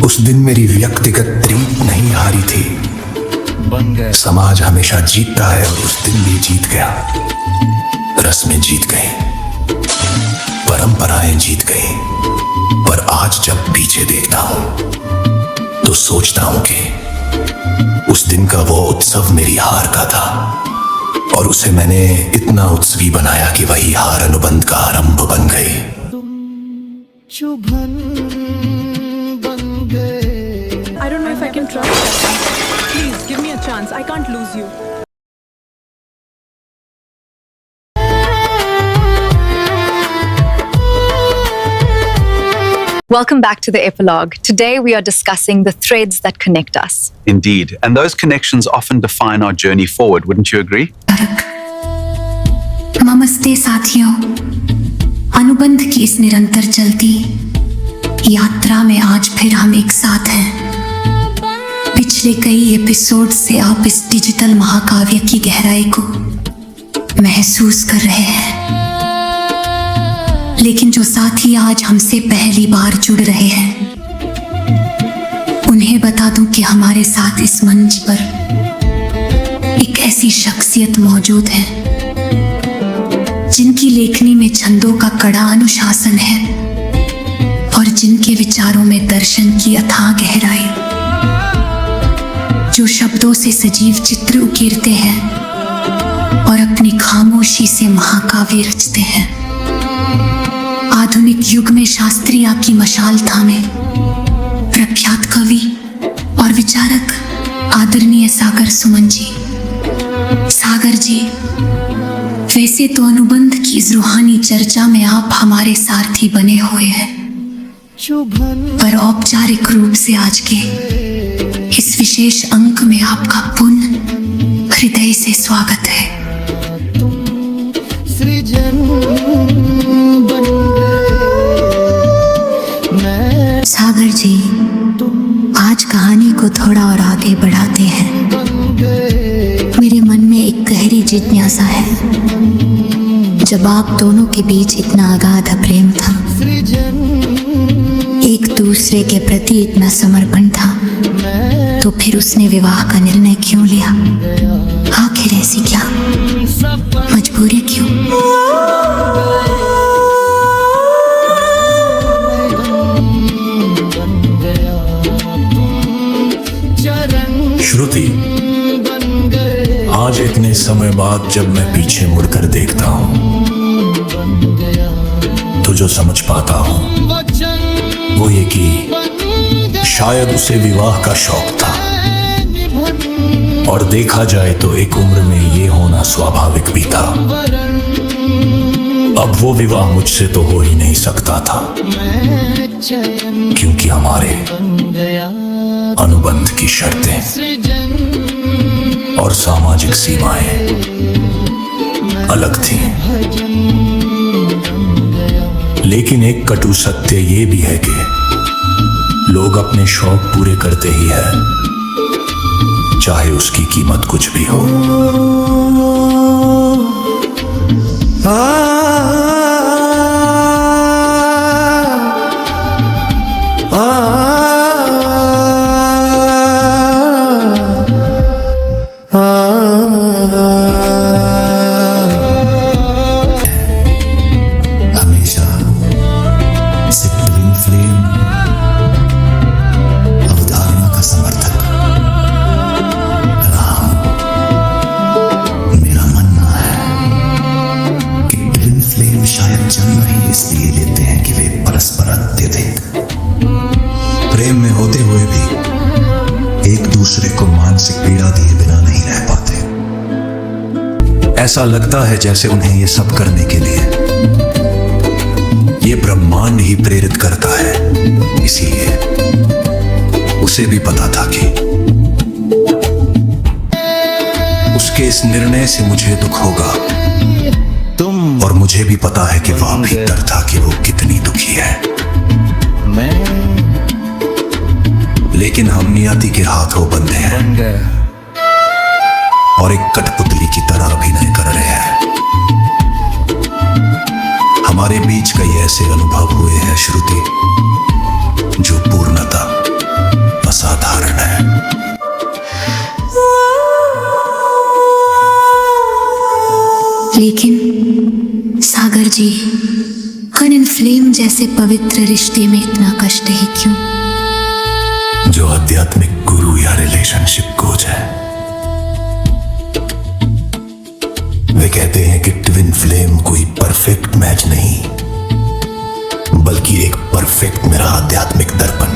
उस दिन मेरी व्यक्तिगत प्रीत नहीं हारी थी। समाज हमेशा जीतता है और उस दिन भी जीत गया। रस्में जीत गई, परंपराएं जीत गई। पर आज जब पीछे देखता हूं तो सोचता हूं कि उस दिन का वो उत्सव मेरी हार का था और उसे मैंने इतना उत्सवी बनाया कि वही हार अनुबंध का आरंभ बन गई। I don't know if I can trust that. Please give me a chance. I can't lose you. Welcome back to the epilogue. Today we are discussing the threads that connect us. Indeed, and those connections often define our journey forward, wouldn't you agree? नमस्ते साथियों, अनुबंध की इस निरंतर चलती यात्रा में आज फिर हम एक साथ हैं। पिछले कई एपिसोड से आप इस डिजिटल महाकाव्य की गहराई को महसूस कर रहे हैं, लेकिन जो साथी आज हमसे पहली बार जुड़ रहे हैं, उन्हें बता दूं कि हमारे साथ इस मंच पर एक ऐसी शख्सियत मौजूद है जिनकी लेखनी में छंदों का कड़ा अनुशासन है और जिनके विचारों में दर्शन की अथाह गहराई, जो शब्दों से सजीव चित्र उकेरते हैं और अपनी खामोशी से महाकाव्य रचते हैं। आधुनिक युग में शास्त्रीय की मशाल थामे प्रख्यात कवि और विचारक आदरणीय सागर सुमन जी। सागर जी, वैसे तो अनुबंध की इस रूहानी चर्चा में आप हमारे सारथी बने हुए हैं, पर औपचारिक रूप से आज के इस विशेष अंक में आपका पुनः हृदय से स्वागत है। सागर जी, आज कहानी को थोड़ा और आगे बढ़ाते हैं। मेरे मन में एक गहरी जिज्ञासा है, जब आप दोनों के बीच इतना अगाध प्रेम था, एक दूसरे के प्रति इतना समर्पण था, तो फिर उसने विवाह का निर्णय क्यों लिया? आखिर ऐसी क्या मजबूरी क्यों? श्रुति, आज इतने समय बाद जब मैं पीछे मुड़कर देखता हूं तो जो समझ पाता हूं वो ये कि शायद उसे विवाह का शौक था, और देखा जाए तो एक उम्र में ये होना स्वाभाविक भी था। अब वो विवाह मुझसे तो हो ही नहीं सकता था, क्योंकि हमारे अनुबंध की शर्तें और सामाजिक सीमाएं अलग थीं। लेकिन एक कटु सत्य ये भी है कि लोग अपने शौक पूरे करते ही हैं, चाहे उसकी कीमत कुछ भी हो। हमेशा इसे ट्विन फ्लेम अवधारणा का समर्थक रहा हूं। मेरा मानना है कि ट्विन फ्लेम शायद जन्म ही इसलिए लेते हैं कि वे परस्पर अत्यधिक प्रेम में होते हुए भी एक दूसरे को मानसिक पीड़ा दिए बिना नहीं रह पाते। ऐसा लगता है जैसे उन्हें ये सब करने के लिए ये ब्रह्मांड ही प्रेरित करता है। इसीलिए उसे भी पता था कि उसके इस निर्णय से मुझे दुख होगा, और मुझे भी पता है कि वह भीतर था कि वो कितनी दुखी है। लेकिन हम नियति के हाथों बंधे हैं और एक कठपुतली की तरह अभिनय कर रहे हैं। हमारे बीच कई ऐसे अनुभव हुए हैं श्रुति, जो पूर्णता जी, हन इन फ्लेम जैसे पवित्र रिश्ते में इतना कष्ट ही क्यों? जो आध्यात्मिक गुरु या रिलेशनशिप कोच है, वे कहते हैं कि ट्विन फ्लेम कोई परफेक्ट मैच नहीं, बल्कि एक परफेक्ट मेरा आध्यात्मिक दर्पण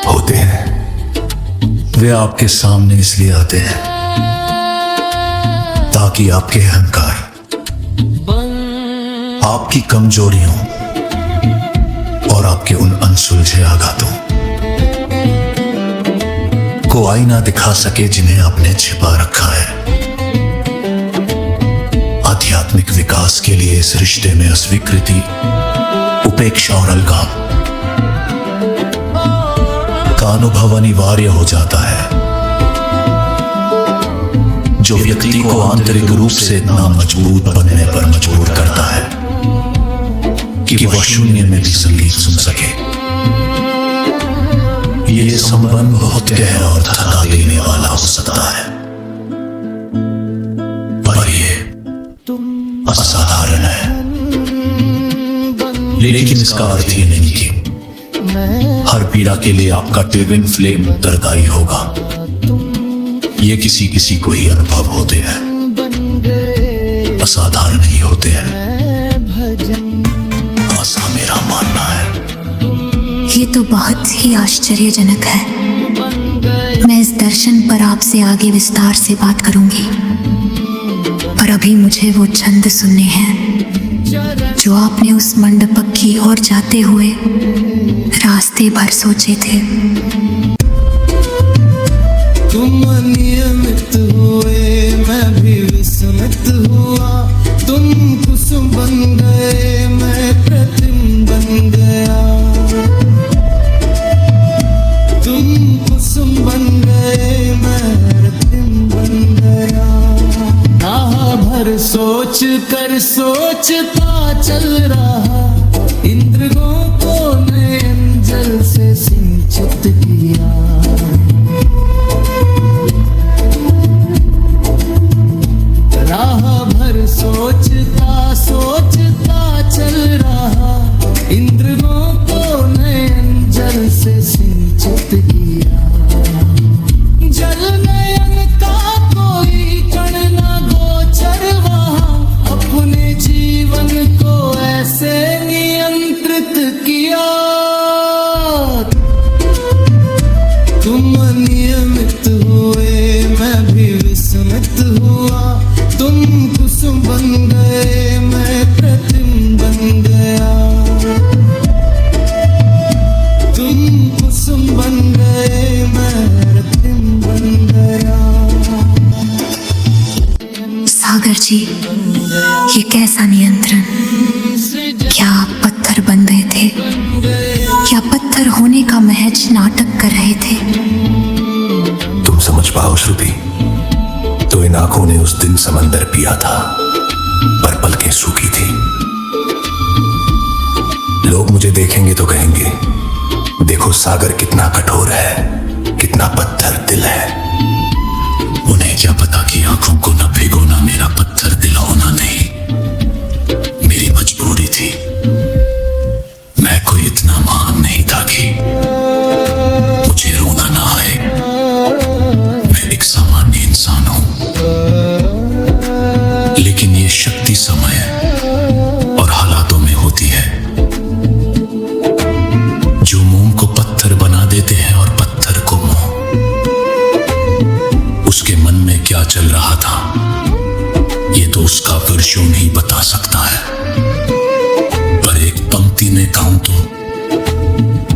होते हैं। वे आपके सामने इसलिए आते हैं ताकि आपके अहंकार, आपकी कमजोरियों और आपके उन अनसुलझे आघातों को आईना दिखा सके जिन्हें आपने छिपा रखा है। आध्यात्मिक विकास के लिए इस रिश्ते में अस्वीकृति, उपेक्षा और अलगाव का अनुभव अनिवार्य हो जाता है, जो व्यक्ति को आंतरिक रूप से इतना मजबूत बनने पर मजबूर करता है कि वह शून्य में भी संगीत सुन सके। ये संबंध बहुत गहरा और थका देने वाला हो सकता है, पर ये असाधारण है। लेकिन इसका अर्थ ये नहीं कि हर पीड़ा के लिए आपका ट्विन फ्लेम उत्तरदायी होगा। ये किसी को ही अनुभव होते हैं, असाधारण ही होते हैं, ऐसा मेरा मानना है। ये तो बहुत ही आश्चर्यजनक है। मैं इस दर्शन पर आपसे आगे विस्तार से बात करूंगी, पर अभी मुझे वो छंद सुनने हैं जो आपने उस मंडपक की ओर जाते हुए रास्ते भर सोचे थे। तुम नियमित हुए, मैं भी विस्मित हुआ। तुम कुसुम बन गए, मैं प्रतिम बन गया। तुम कुसुम बन गए, मैं प्रतिम बन गया। राह भर सोच कर सोचता चल रहा, इंद्रियों को नयन जल से सिंचित किया। राह भर सोचता सोचता चल रहा, इंद्रियों को नयन जल से सिंचित किया। जल नयन का कोई कण न गोचर वहाँ, अपने जीवन को ऐसे नियंत्रित किया। तुम नियमित हुए, मैं भी विस्मित हुआ। तुम कुसुम बन गए, मैं प्रतिम बन गया। तुम कुसुम बन गए, मैं प्रतिम बन गया। सागर जी, ये कैसा नियंत्रण? क्या आप पत्थर बन गए थे या पत्थर होने का महज नाटक कर रहे थे? तुम समझ पाओ श्रुति, तो इन आंखों ने उस दिन समंदर पिया था, पर पलकें सूखी थी। लोग मुझे देखेंगे तो कहेंगे, देखो सागर कितना कठोर है, कितना पत्थर दिल है। उन्हें क्या पता कि आंखों को न भिगोना मेरा पत्थर दिल होना नहीं, मेरी मजबूरी थी। मैं कोई इतना महान नहीं था कि मुझे रोना ना आए। मैं एक सामान्य इंसान हूं, लेकिन ये शक्ति समय और हालातों में होती है। जो मोम को पत्थर बना देते हैं और पत्थर को मोम, उसके मन में क्या चल रहा था, ये तो उसका वर्षों नहीं बता सकता है। पर एक पंक्ति में कहूं तो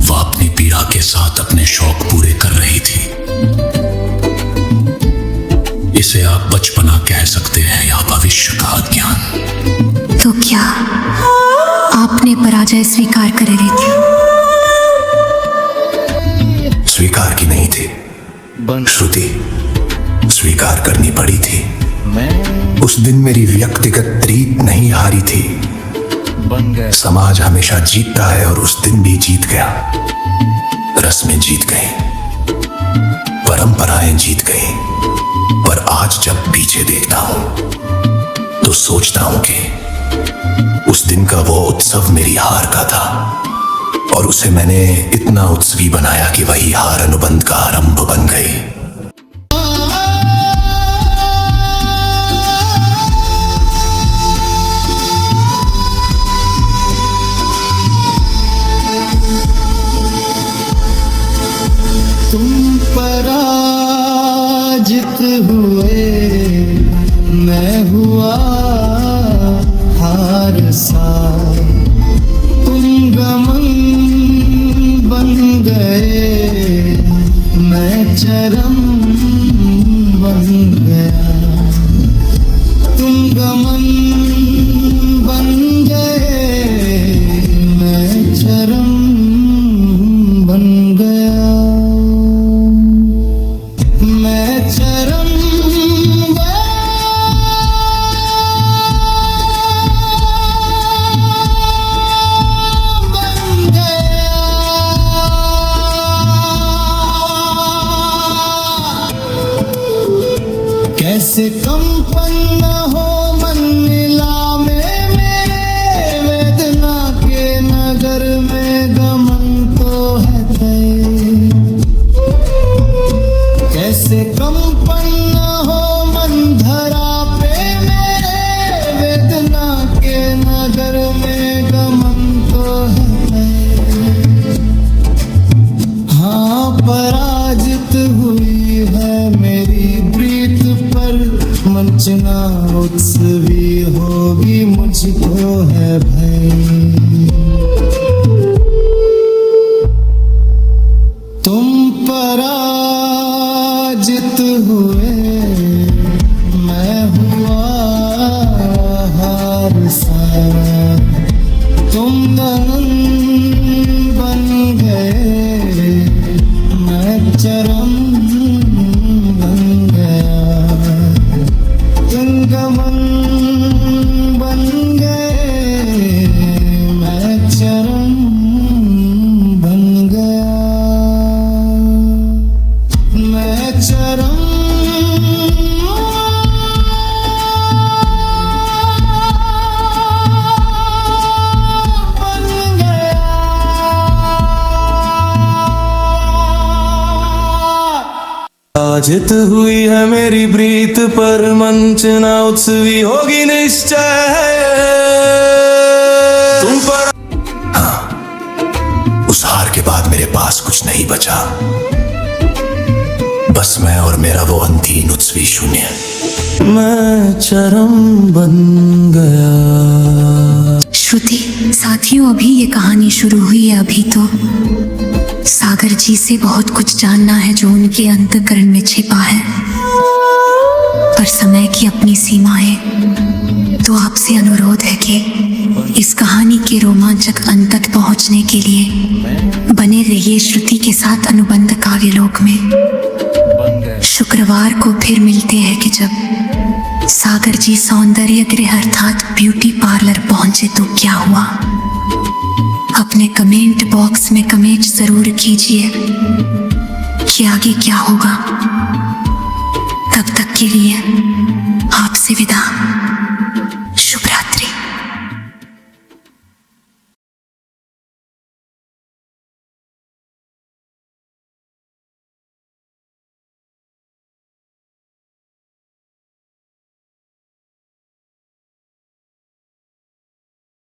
वह अपनी पीड़ा के साथ अपने शौक पूरे कर रही थी। इसे आप बचपना कह सकते हैं या भविष्य का ज्ञान। तो क्या आपने पराजय स्वीकार कर ली थी? स्वीकार की नहीं थी श्रुति, स्वीकार करनी पड़ी थी। उस दिन मेरी व्यक्तिगत प्रीत नहीं हारी थी। समाज हमेशा जीतता है और उस दिन भी जीत गया। रस्में जीत गई, परंपराएं जीत गई। पर आज जब पीछे देखता हूं तो तो सोचता हूं कि उस दिन का वो उत्सव मेरी हार का था और उसे मैंने इतना उत्सवी बनाया कि वही हार अनुबंध का आरंभ बन गई। तुम पराजित हुए, मैं हुआ हार सा। तुम गमन बन गए, मैं चरम बन गया। तुम गमन बन गए, मैं चरम बन गया। मैं चरम बन गया। कैसे कंपन न हो मन मिला में मेरे, वेदना के नगर में गमन तो है तय। कैसे कंपन न हो मन धरा पे मेरे, वेदना के नगर में गमन तो है तय। हाँ पराजित हुई है मेरी प्रीत पर मंचना उत्सवी होगी, मुझको है भय। तुम पराजित हुए, मैं हुआ हार सा। तुम गगन बन गए, मैं चरम बन गया। तुम गमन बन गए, मैं चरम बन गया। मैं चरम बन गया। पराजित हुई है मेरी प्रीत पर मंचना उत्सवी होगी निश्चय। तुम पर उस हार के बाद मेरे पास कुछ नहीं बचा, बस मैं और मेरा वो अंतहीन उत्सवी शून्य। मैं चरम बन गया। श्रुति, साथियों अभी ये कहानी शुरू हुई है। अभी तो सागर जी से बहुत कुछ जानना है जो उनके अंतःकरण में छिपा है, पर समय की अपनी सीमा है। तो आपसे अनुरोध है कि इस कहानी के रोमांचक अंत तक पहुंचने के लिए बने रहिए श्रुति के साथ अनुबंध काव्यलोक में। शुक्रवार को फिर मिलते हैं कि जब सागर जी सौंदर्य गृह अर्थात ब्यूटी पार्लर पहुंचे तो क्या हुआ। अपने कमेंट बॉक्स में कमेंट जरूर कीजिए कि आगे क्या होगा। तब तक के लिए आपसे विदा।